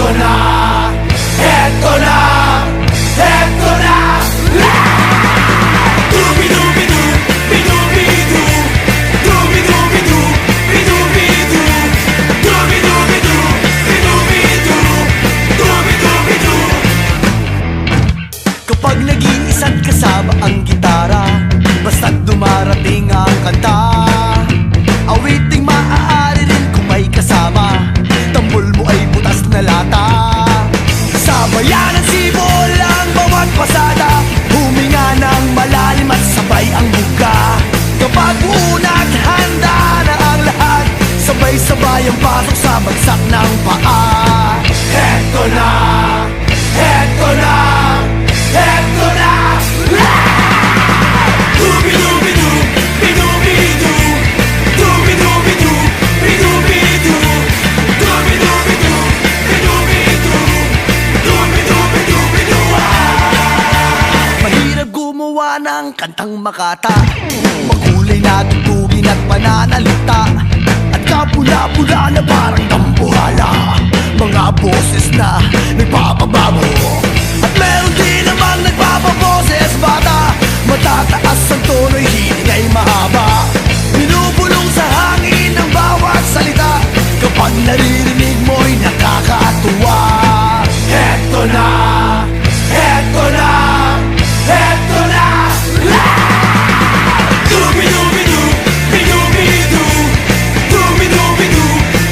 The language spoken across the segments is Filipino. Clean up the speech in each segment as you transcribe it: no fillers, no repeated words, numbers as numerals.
Eto na, eto na, eto na. Dubi-dubi-du, bi-dubi-du, dubi-dubi-du, bi-dubi-du, dubi-dubi-du, bi-dubi-du, dubi-dubi-du. Kapag nag-iisa't kasama ang gitara, basta't dumarating ang kanta, awiting maaari rin kung may kasama, tambol mo ay butas na lata. Sabayan ng sibol ang bawat pasada, huminga ng malalim at sabay ang buka. Kapag unat handa na ang lahat, sabay-sabay ang pasok sa bagsak ng paa. Eto na, eto na, eto na. Dubi-dubi-du, bi-dubi-du, dubi-dubi-du, bi-dubi-du, dubi-dubi-du, bi-dubi-du, dubi-dubi-du-bi-du. Mahirap gumawa ng kantang makata, makulay na tugtugin at pananalita, at kapula-pula na parang dambuhala, mga boses na nagpapababo. At meron din namang nagpapaboses bata, matataas ang tono'y hiling ay mahaba, binubulong sa hangin ang bawat salita, kapag naririnig mo'y nakakatuwa. Eto na, eto na, eto na. Dubi-dubi-du, bi-dubi-du, dubi-dubi-du,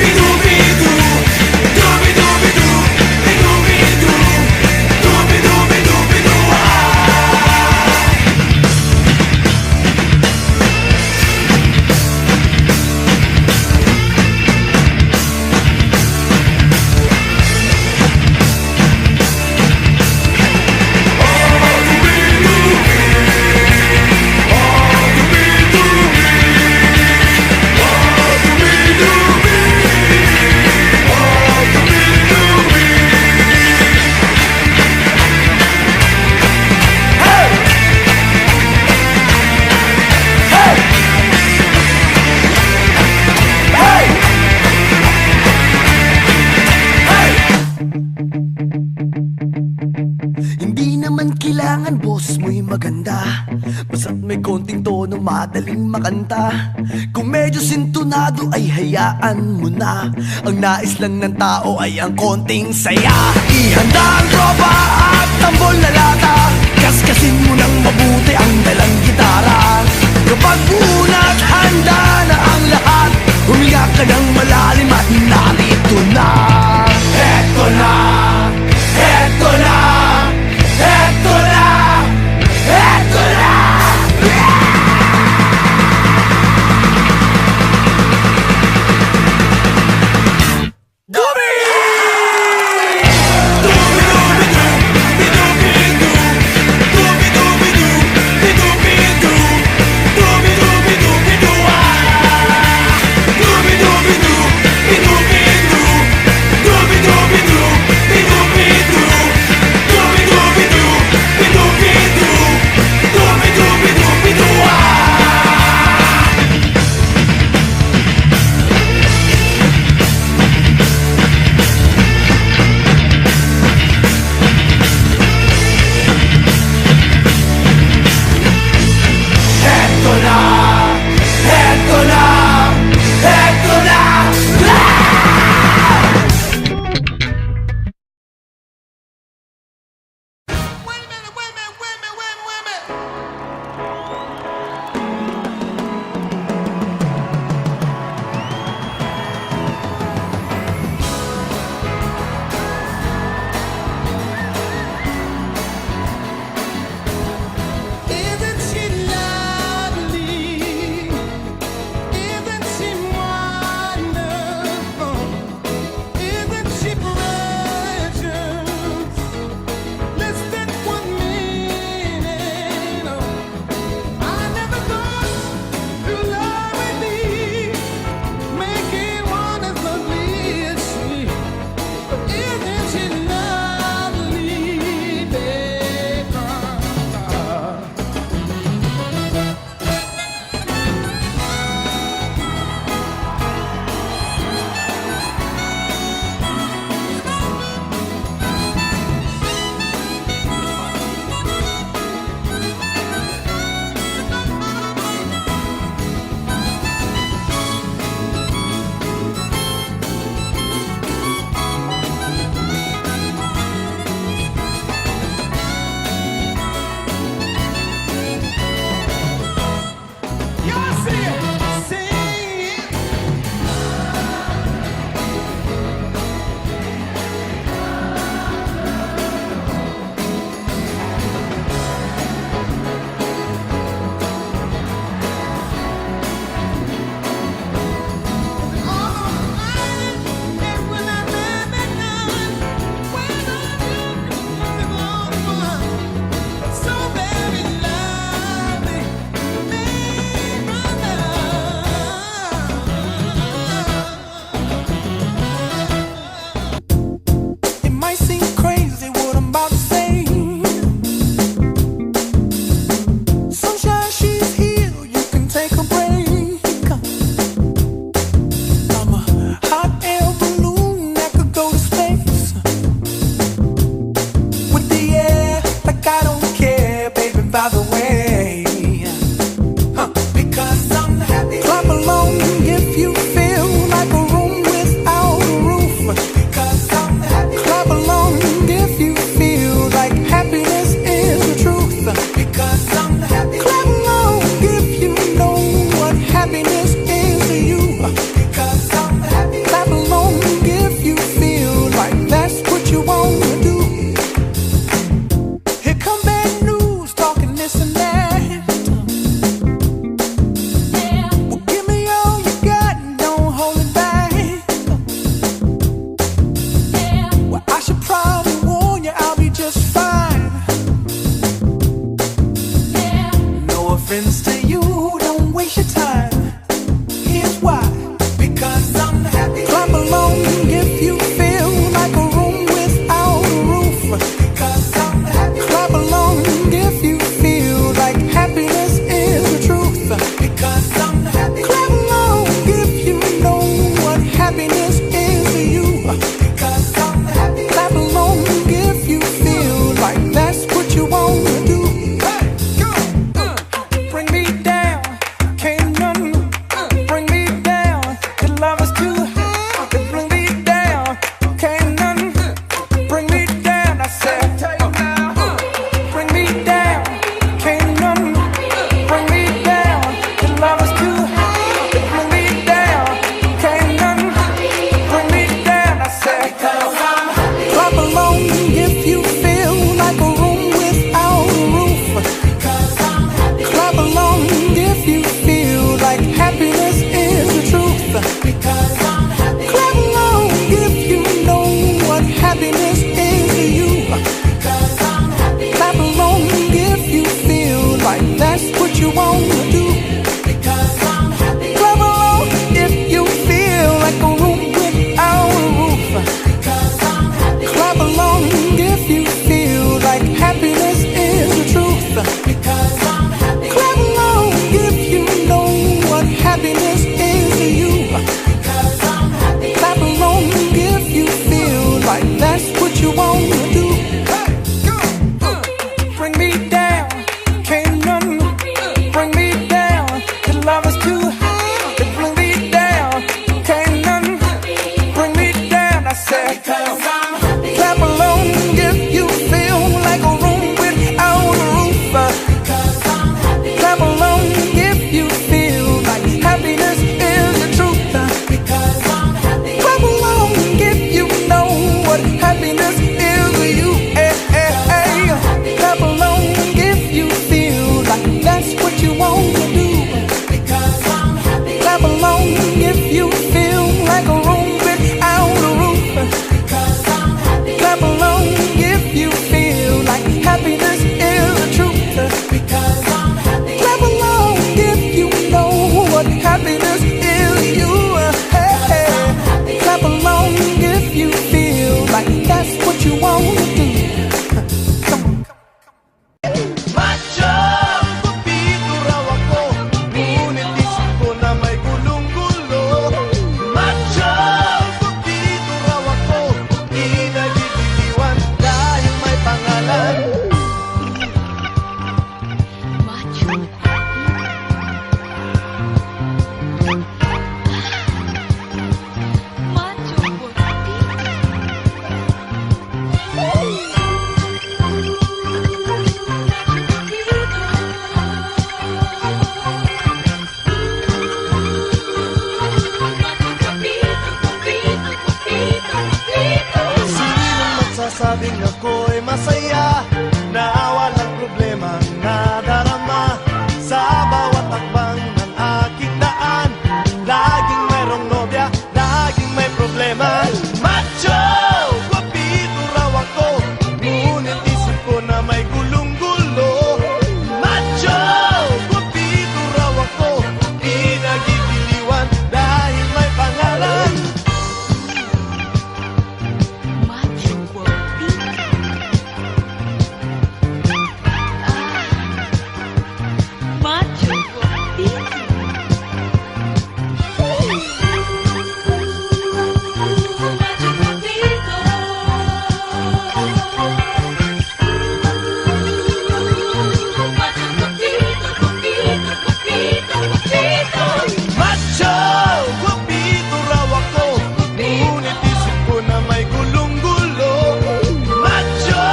bi-dubi-du, dubi-dubi-du, bi-dubi-du, dubi-dubi-du-bi-du. Hindi naman kailangan boses mo'y maganda, basta't may konting tono madaling makanta. Kung medyo sintonado ay hayaan mo na, ang nais lang ng tao ay ang konting saya. Ihanda ang tropa at tambol na lata, kaskasin mo ng mabuti ang dalang gitara. Kapag unat handa na ang lahat, huminga ka ng malalim at narito na. Eto na, eto na, eto na, eto na. Dubi! Dubi-dubi-du, bi-dubi-du, dubi-dubi-du, bi-dubi-du, masabing ako'y masaya na walang problema nadarama sa bawat takbang ng aking daan. Laging mayroong nobya, laging may problema. Macho! Guwapito raw ako, ngunit isip ko na may gulong-gulo. Macho! Guwapito raw ako, pinagigiliwan dahil may pangalan. Macho guapito. Macho guapito. Macho guapito. Macho guapito, guapito, guapito, guapito. Macho! Guwapito raw ako, ngunit isip ko na may gulong-gulo. Macho!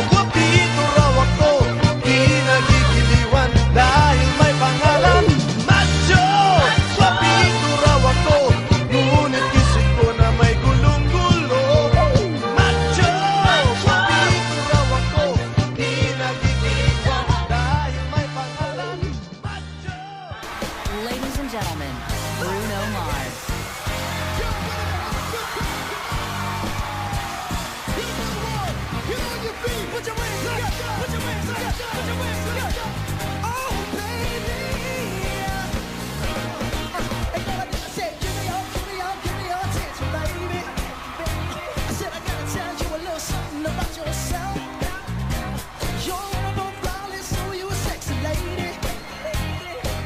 Guwapito raw ako, pinagigiliwan dahil may pangalan. Macho! Guwapito raw ako, ngunit isip ko na may gulong-gulo. Macho! Guwapito raw ako, pinagigiliwan dahil may pangalan. Macho! Ladies and gentlemen, Bruno Mars.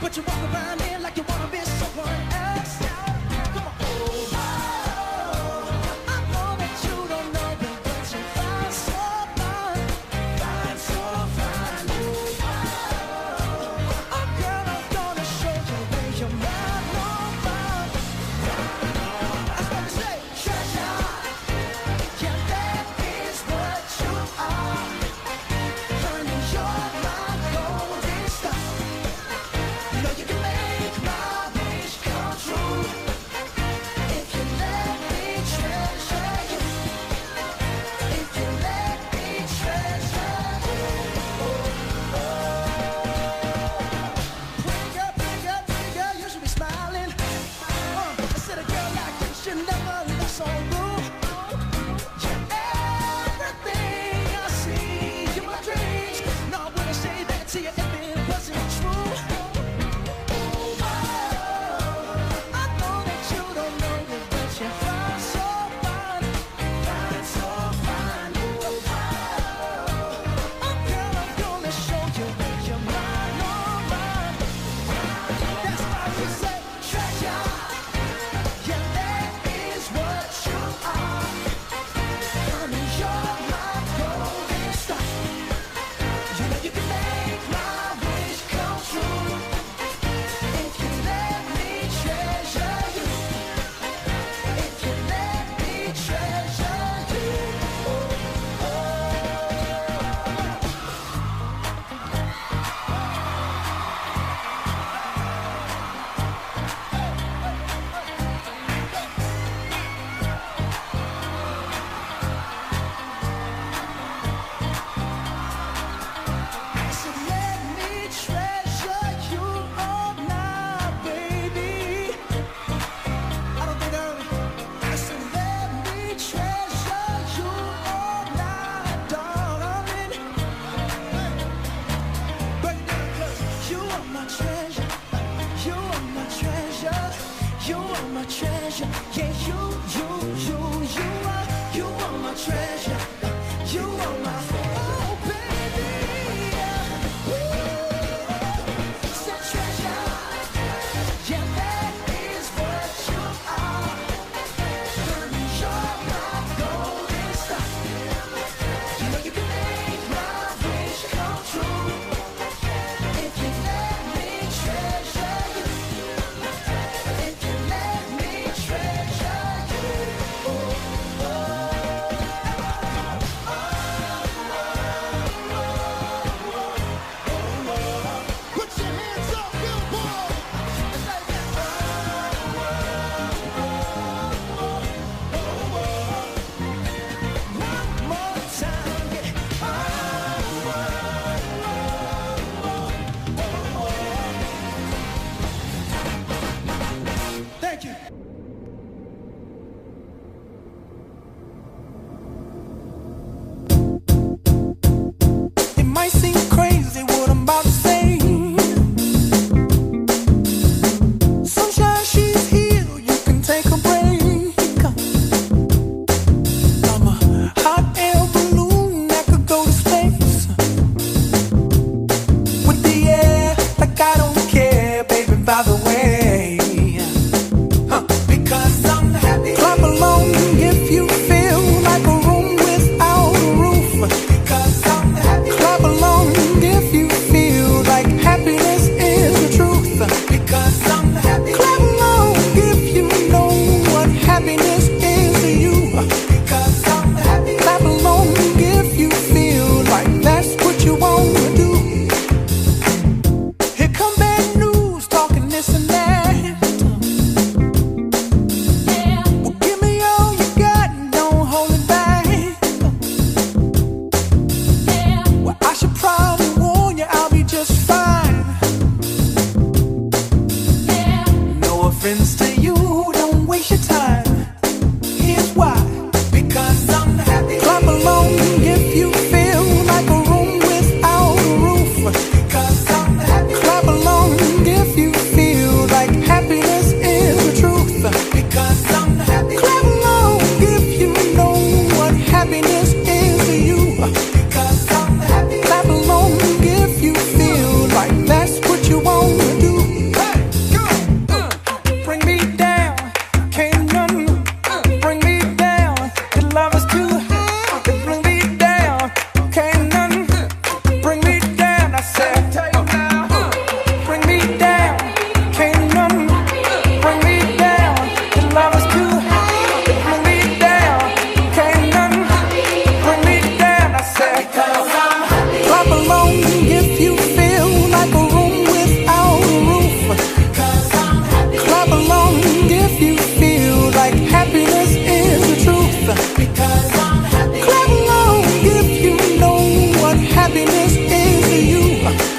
But you walk around here like you wanna be someone else. Come on. I know that you don't know me, but you find so fine. Find so fine. Oh, girl, I'm gonna show you where you're not no fun. That's what we say. Treasure. Yeah, that is what you are. Honey, you're my golden star. You know you can make my wish come true if you let me treasure you. If you let me treasure you. Pretty girl, you should be smiling. I said a girl like you should never look so rude. You're everything I see in my dreams. No, I wouldn't say that to you if it wasn't true. I know that you don't know me, but you find so fine. Find so fine. Oh, girl, I'm gonna show you that you're mine, oh, mine. That's why we say treasure. Yeah, that is what you are. Honey, you're my golden star. You know you can make my wish come true if you let me treasure you. If you let me treasure you. So let me treasure you all night, baby. I don't think I heard me. So let me treasure you all night, darling. Break it down, 'cause you are my treasure. You are my treasure. You are my treasure. Yeah, you are my treasure. You are my, oh baby. Said treasure. Yeah, that is what you are. Honey, you're my golden star. You know you can make my wish come true if you let me treasure you. If you let me treasure friends to you, don't waste your time. Here's why. Because I'm happy. Clap along if you feel like a room without a roof. Because I'm happy. Clap along if you feel like happiness is the truth. Because I'm happy. Clap along if you know what happiness is to you. Because I'm happy. Clap along if you feel like that's what you want to do. Bring me down, can't none bring me down. The love is too high. Bring me down, can't none bring me down. I said, bring me down, can't none bring me down. The love is too high. Bring me down, can't none bring me down. I said, clap along if you feel like a room without a roof. Clap along if you feel like happiness is the truth. Because I'm happy. Clap along if you know what happiness is to you.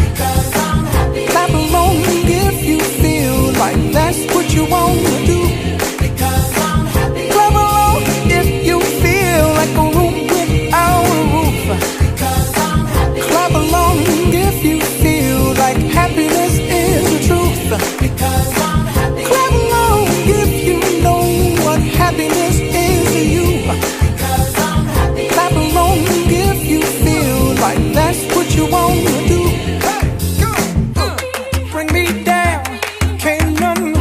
Because I'm happy. Clap along if you feel like that's what you want to do. Because I'm happy. Clap along if you feel like a room without a roof. Because I'm happy. Clap along if you feel like happiness is the truth. Because I'm happy. Clap along if you know what happiness is to you. Because I'm happy. Clap along if you feel like that's what you want to do. Bring me down, can't none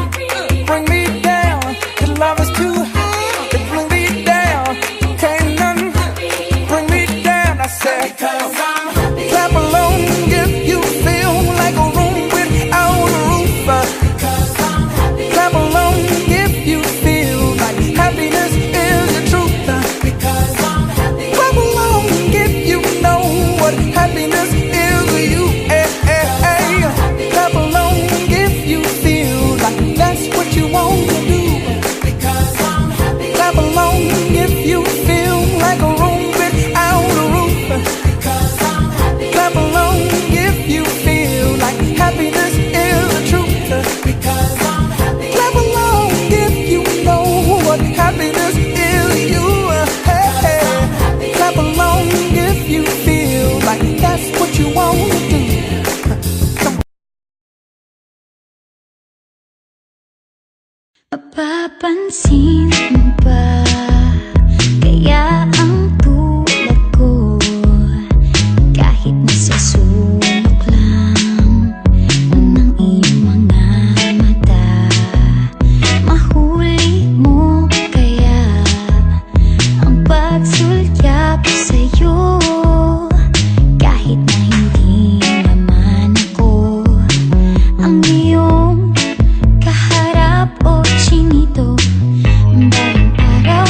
bring me down. The love is too high. Bring me down, can't none bring me down. I said, clap along if you feel like a room without a roof. Clap along if you feel like happiness is the truth. Clap along if you know what happiness is to you. Clap along if you feel like that's what you want to do. Clap along if you feel like a room without a roof. Clap along if you feel like happiness is the truth. Clap along if you know what happiness is to you. Clap along if you feel like that's what you want to do. Mapapansin mo ba kaya ang tulad ko kahit nasa sulok lang ng iyong mga mata, mahuli mo kaya ang pagsulyap sa'yo kahit na hindi naman ako ang iyong kaharap o chinito. Balang araw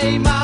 ay